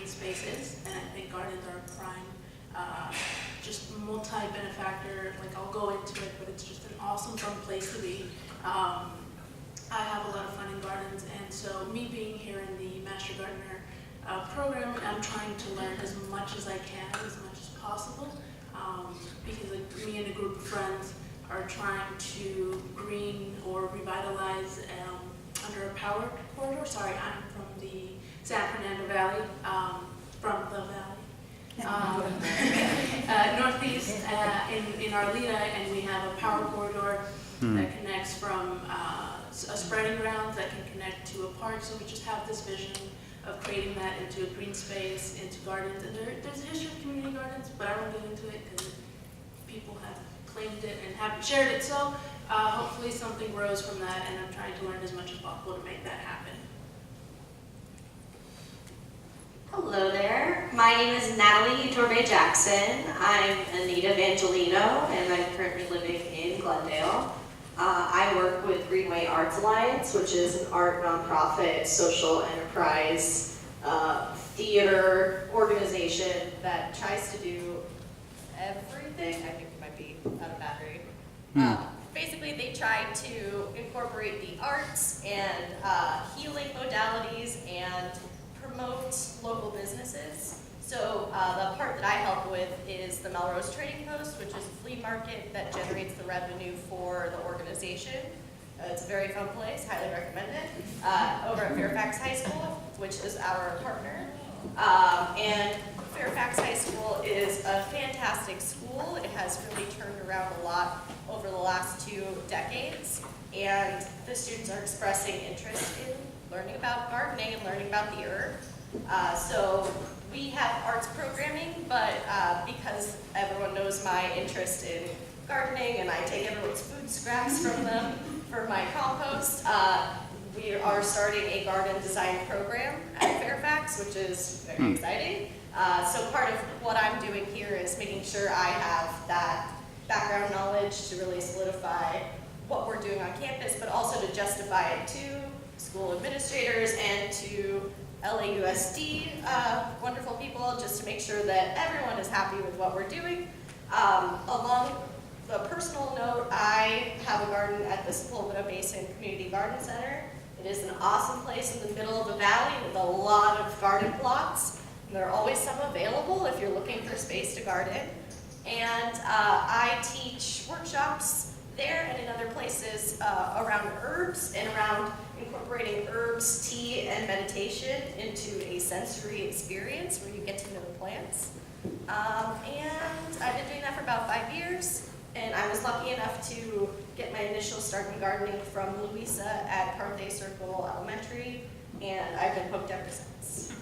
space is, and I think gardens are a prime, just multi-benefactor. Like, I'll go into it, but it's just an awesome, fun place to be. I have a lot of fun in gardens, and so me being here in the Master Gardener program, I'm trying to learn as much as I can, as much as possible, because like, me and a group of friends are trying to green or revitalize under a power corridor. Sorry, I'm from the San Fernando Valley, from the valley. Northeast in Arleta, and we have a power corridor that connects from a spreading ground that can connect to a park. So we just have this vision of creating that into a green space, into gardens. And there's a history of community gardens, but I won't get into it because people have claimed it and haven't shared it. So hopefully something grows from that, and I'm trying to learn as much as possible to make that happen. Hello there. My name is Natalie Torbe Jackson. I'm a native Angelino, and I'm currently living in Glendale. I work with Greenway Arts Alliance, which is an art nonprofit social enterprise theater organization that tries to do everything. I think it might be out of battery. Basically, they try to incorporate the arts and healing modalities and promote local businesses. So the part that I help with is the Melrose Trading Post, which is a flea market that generates the revenue for the organization. It's a very fun place, highly recommend it. Over at Fairfax High School, which is our partner. And Fairfax High School is a fantastic school. It has really turned around a lot over the last 2 decades. And the students are expressing interest in learning about gardening and learning about the earth. So we have arts programming, but because everyone knows my interest in gardening and I take everyone's food scraps from them for my compost, we are starting a garden design program at Fairfax, which is very exciting. So part of what I'm doing here is making sure I have that background knowledge to really solidify what we're doing on campus, but also to justify it to school administrators and to LAUSD, wonderful people, just to make sure that everyone is happy with what we're doing. Along the personal note, I have a garden at the Sepulveda Basin Community Garden Center. It is an awesome place in the middle of the valley with a lot of garden plots. And there are always some available if you're looking for space to garden. And I teach workshops there and in other places around herbs and around incorporating herbs, tea, and meditation into a sensory experience where you get to know the plants. And I've been doing that for about 5 years, and I was lucky enough to get my initial start in gardening from Louisa at Carthay Circle Elementary, and I've been hooked ever since.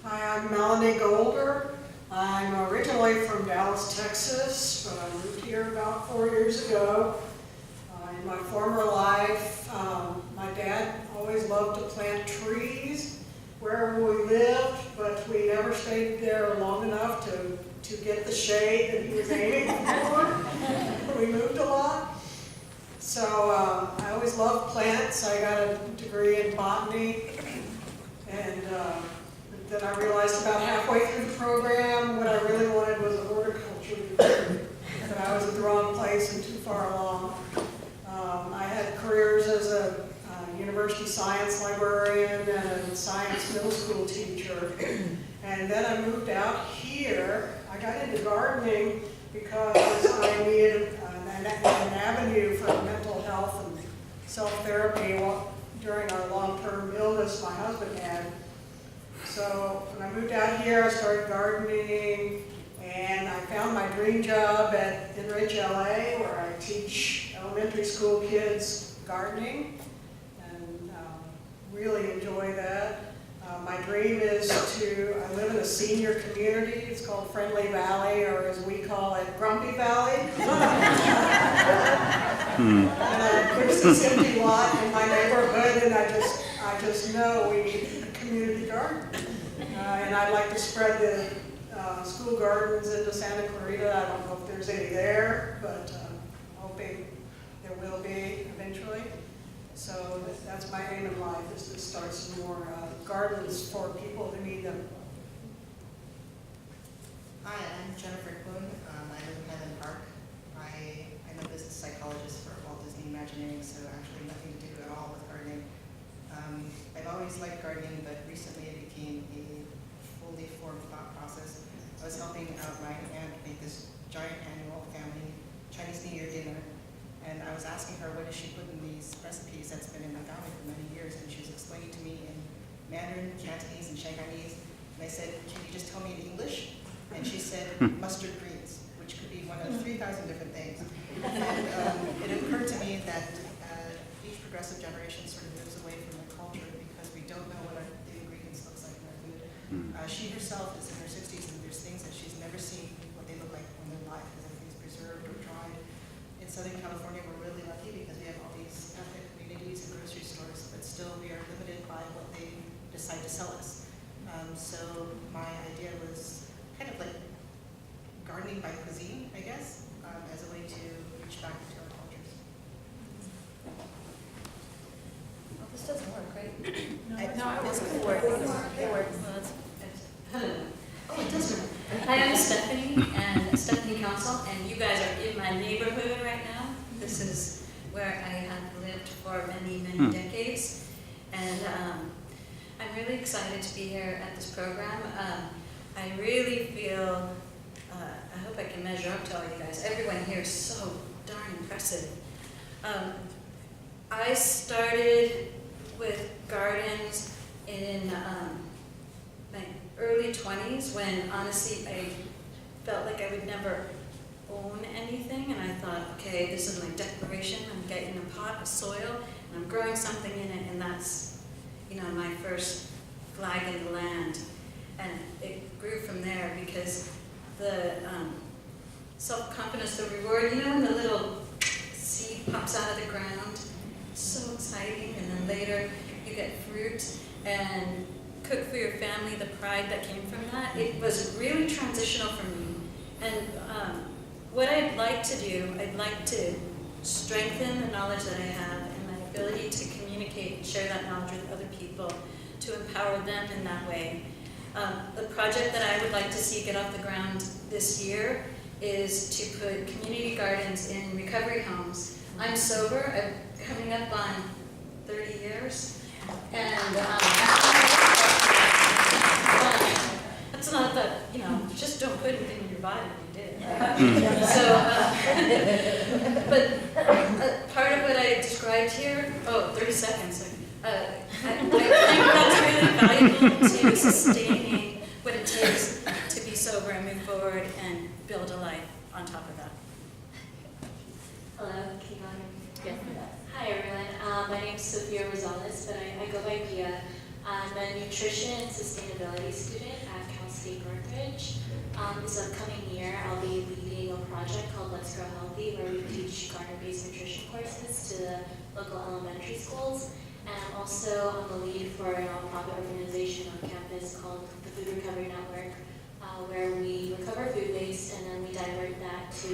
Hi, I'm Melanie Golder. I'm originally from Dallas, Texas, but I moved here about 4 years ago. In my former life, my dad always loved to plant trees wherever we lived, but we never stayed there long enough to get the shade that he was aiming for. We moved a lot. So I always loved plants. I got a degree in botany, and then I realized about halfway through the program what I really wanted was a horticulture degree, but I was at the wrong place and too far along. I had careers as a university science librarian and a science middle school teacher, and then I moved out here. I got into gardening because I needed an avenue for mental health and self-therapy during our long-term illness my husband had. So when I moved out here, I started gardening, and I found my dream job at Enrich LA, where I teach elementary school kids gardening, and really enjoy that. My dream is I live in a senior community. It's called Friendly Valley, or as we call it, Grumpy Valley. And there's this empty lot in my neighborhood, and I just know we need a community garden. And I'd like to spread the school gardens into Santa Clarita. I don't know if there's any there, but I'm hoping there will be eventually. So that's my aim in life, is to start some more gardens for people who need them. Hi, I'm Jennifer Kuhn. I live in Highland Park. I'm a business psychologist for Walt Disney Imagineering, so actually nothing to do at all with gardening. I've always liked gardening, but recently it became a fully formed thought process. I was helping out my aunt make this giant annual family Chinese New Year dinner, and I was asking her what does she put in these recipes that's been in my family for many years, and she was explaining to me in Mandarin, Cantonese, and Shanghainese, and I said, can you just tell me in English? And she said mustard greens, which could be one of 3,000 different things. And it occurred to me that each progressive generation sort of moves away from the culture because we don't know what the ingredients looks like in our food. She herself is in her 60s, and there's things that she's never seen what they look like when they're live because everything's preserved or dried. In Southern California, we're really lucky because we have all these ethnic communities and grocery stores, but still we are limited by what they decide to sell us. So my idea was kind of like gardening by cuisine, I guess, as a way to reach back into our cultures. Oh, this doesn't work, right? This could It works. Oh, it does work. Hi, I'm Stephanie, and Stephanie Council, and you guys are in my neighborhood right now. This is where I have lived for many, many decades, and I'm really excited to be here at this program. I really feel, I hope I can measure up to all you guys. Everyone here is so darn impressive. I started with gardens in my early 20s when honestly I felt like I would never own anything, and I thought, okay, this is my declaration. I'm getting a pot of soil and I'm growing something in it, and that's, you know, my first flag in the land. And it grew from there because the self-confidence, the reward, you know, when the little seed pops out of the ground, it's so exciting. And then later you get fruit and cook for your family, the pride that came from that. It was really transitional for me. And what I'd like to do, I'd like to strengthen the knowledge that I have and my ability to communicate and share that knowledge with other people, to empower them in that way. The project that I would like to see get off the ground this year is to put community gardens in recovery homes. I'm sober, I'm coming up on 30 years, and that's not that, you know, just don't put anything in your body if you did. But part of what I described here, 30 seconds, I think that's really valuable to sustaining what it takes to be sober and move forward and build a life on top of that. Hello, can you hear me? Yes. Hi everyone, my name is Sophia Rosales, but I go by Pia. I'm a nutrition and sustainability student at Cal State Northridge. This upcoming year, I'll be leading a project called Let's Grow Healthy, where we teach garden-based nutrition courses to the local elementary schools. And I'm also on the lead for a nonprofit organization on campus called the Food Recovery Network, where we recover food waste and then we divert that to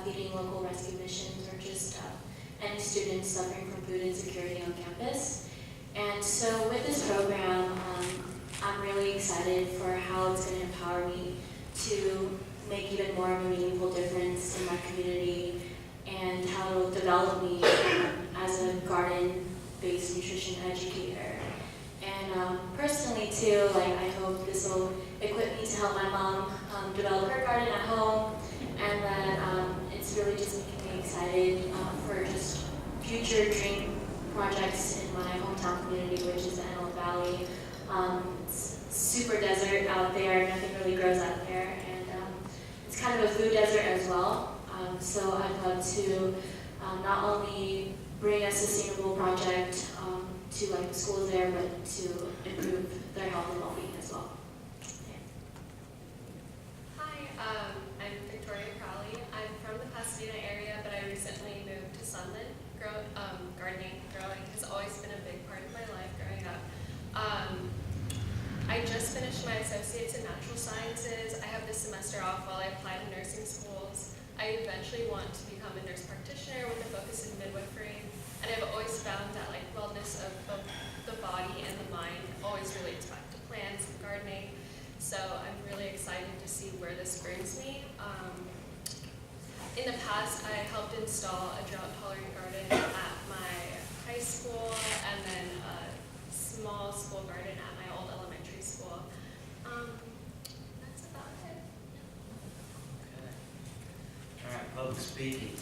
feeding local rescue missions or just any students suffering from food insecurity on campus. And so with this program, I'm really excited for how it's going to empower me to make even more of a meaningful difference in my community and how it'll develop me as a garden-based nutrition educator. And personally too, like I hope this will equip me to help my mom develop her garden at home, and that it's really just making me excited for just future dream projects in my hometown community, which is the Antelope Valley. It's super desert out there, nothing really grows out there, and it's kind of a food desert as well. So I'd love to not only bring a sustainable project to like the schools there, but to improve their health and well-being as well. Yeah. Hi, I'm Victoria Crowley. I'm from the Pasadena area, but I recently moved to Sunland. Gardening, growing has always been a big part of my life growing up. I just finished my associates in natural sciences. I have this semester off while I apply to nursing schools. I eventually want to become a nurse practitioner with a focus in midwifery, and I've always found that like wellness of both the body and the mind always really So I'm really excited to see where this brings me. In the past, I helped install a drought-tolerant garden at my high school and then a small school garden at my old elementary school. That's about it. All right, public speaking.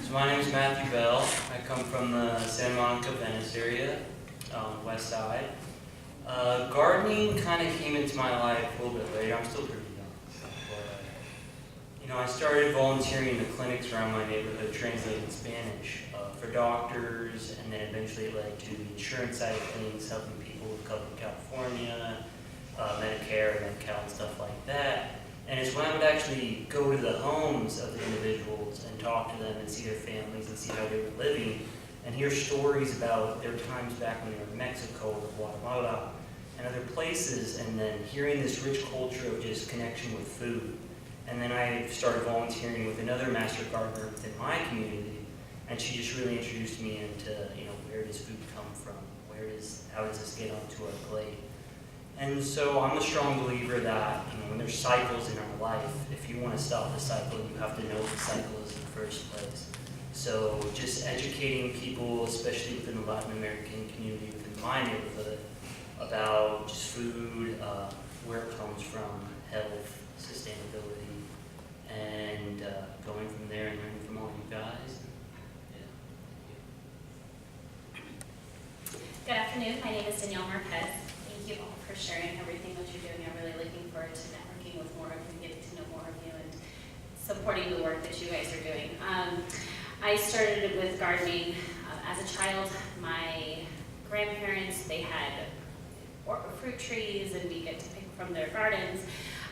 So my name is Matthew Bell. I come from the Santa Monica, Venice area, west side. Gardening kind of came into my life a little bit later. I'm still pretty young. But, I started volunteering in the clinics around my neighborhood, translating Spanish for doctors, and then eventually it led to the insurance side of things, helping people with California, Medicare, Medi-Cal, and stuff like that. And it's when I would actually go to the homes of the individuals and talk to them and see their families and see how they were living and hear stories about their times back when they were in Mexico or Guatemala and other places, and then hearing this rich culture of just connection with food. And then I started volunteering with another master gardener within my community, and she just really introduced me into, where does food come from? How does this get onto our plate? And so I'm a strong believer that when there's cycles in our life, if you want to stop the cycle, you have to know what the cycle is in the first place. So just educating people, especially within the Latin American community within my neighborhood, about just food, where it comes from, health, sustainability, and going from there and learning from all you guys. Good afternoon, my name is Danielle Marquez. Thank you all for sharing everything that you're doing. I'm really looking forward to networking with more of you, getting to know more of you, and supporting the work that you guys are doing. I started with gardening as a child. My grandparents, they had fruit trees, and we get to pick from their gardens,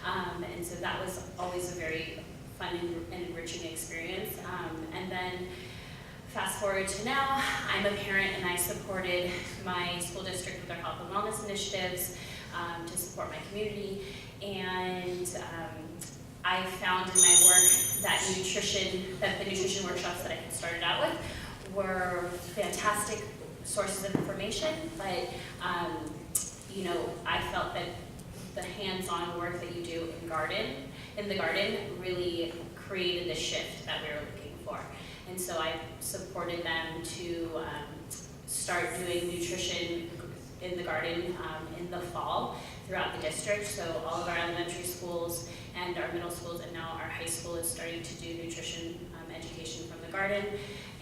and so that was always a very fun and enriching experience. And then fast forward to now, I'm a parent, and I supported my school district with their health and wellness initiatives to support my community. And I found in my work that the nutrition workshops that I had started out with were fantastic sources of information, but I felt that the hands-on work that you do in the garden really created the shift that we were looking for. And so I supported them to start doing nutrition in the garden in the fall throughout the district. So all of our elementary schools and our middle schools, and now our high school is starting to do nutrition education from the garden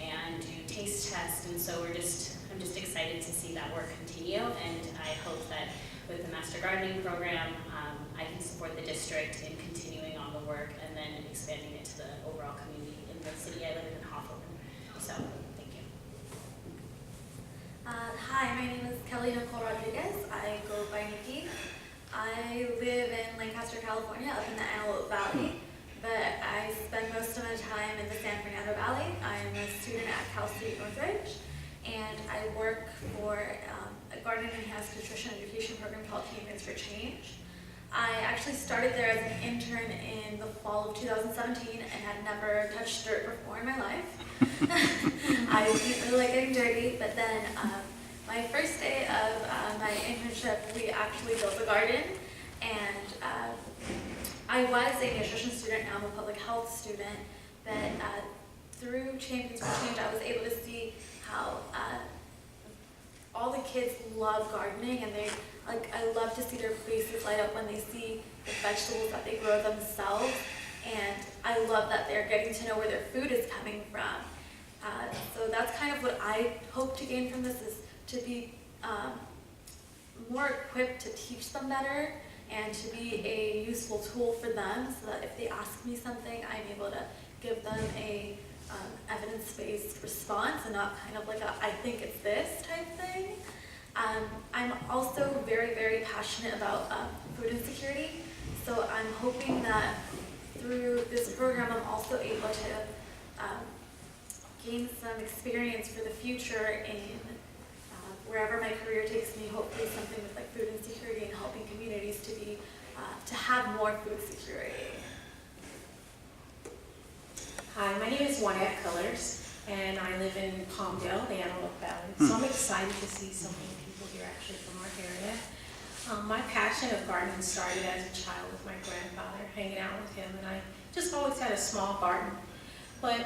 and do taste tests. And so I'm just excited to see that work continue. And I hope that with the Master Gardening Program, I can support the district in continuing on the work and then expanding it to the overall community in the city I live in Hawthorne. So, thank you. Hi, my name is Kelly Nicole Rodriguez. I go by Nikki. I live in Lancaster, California, up in the Antelope Valley, but I spend most of my time in the San Fernando Valley. I'm a student at Cal State Northridge, and I work for a garden enhanced nutrition education program called Champions for Change. I actually started there as an intern in the fall of 2017 and had never touched dirt before in my life. I didn't really like getting dirty, but then my first day of my internship, we actually built a garden, and I was a nutrition student, now I'm a public health student, but through Champions for Change, I was able to see how all the kids love gardening, and I love to see their faces light up when they see the vegetables that they grow themselves, and I love that they're getting to know where their food is coming from. So that's kind of what I hope to gain from this, is to be more equipped to teach them better and to be a useful tool for them, so that if they ask me something, I'm able to give them a evidence-based response and not kind of like a I think it's this type thing. I'm also very, very passionate about food insecurity, so I'm hoping that through this program I'm also able to gain some experience for the future in wherever my career takes me, hopefully something with like food insecurity and helping communities to have more food security. Hi, my name is Juanette Colors, and I live in Palmdale, the Antelope Valley. So I'm excited to see so many people here actually from our area. My passion of gardening started as a child with my grandfather, hanging out with him, and I just always had a small garden. But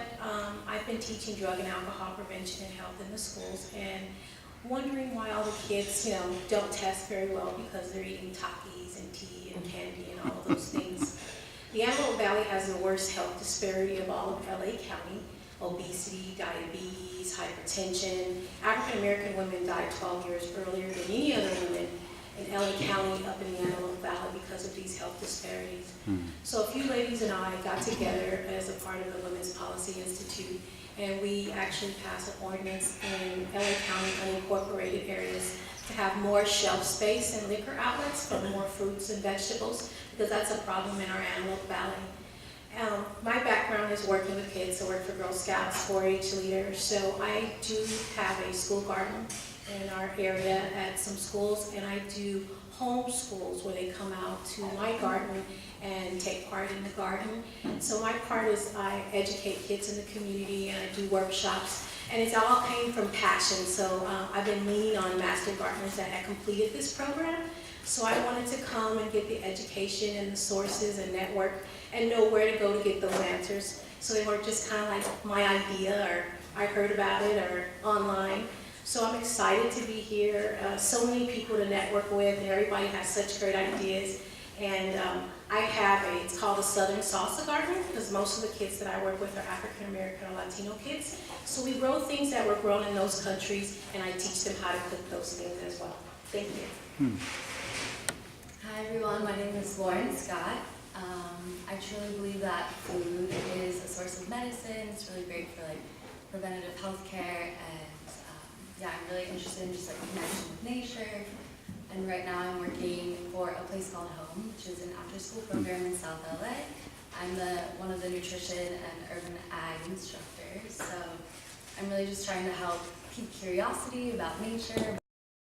I've been teaching drug and alcohol prevention and health in the schools, and wondering why all the kids, don't test very well because they're eating Takis and tea and candy and all of those things. The Antelope Valley has the worst health disparity of all of LA County. Obesity, diabetes, hypertension. African American women die 12 years earlier than any other women in LA County up in the Antelope Valley because of these health disparities. So a few ladies and I got together as a part of the Women's Policy Institute, and we actually passed an ordinance in LA County unincorporated areas to have more shelf space and liquor outlets for more fruits and vegetables, because that's a problem in our Antelope Valley. My background is working with kids. I work for Girl Scouts, 4-H leaders, so I do have a school garden in our area at some schools, and I do home schools where they come out to my garden and take part in the garden. So my part is I educate kids in the community, and I do workshops, and it all came from passion. So I've been leaning on master gardeners that had completed this program. So I wanted to come and get the education and the sources and network and know where to go to get those answers. So they weren't just kind of like my idea or I heard about it or online. So I'm excited to be here. So many people to network with, and everybody has such great ideas. And I have it's called a Southern Salsa Garden, because most of the kids that I work with are African American or Latino kids. So we grow things that were grown in those countries, and I teach them how to cook those things as well. Thank you. Hi everyone, my name is Lauren Scott. I truly believe that food is a source of medicine. It's really great for preventative health care, and yeah, I'm really interested in just connection with nature. And right now I'm working for a place called Home, which is an after-school program in South LA. I'm one of the nutrition and urban ag instructors, so I'm really just trying to help keep curiosity about nature,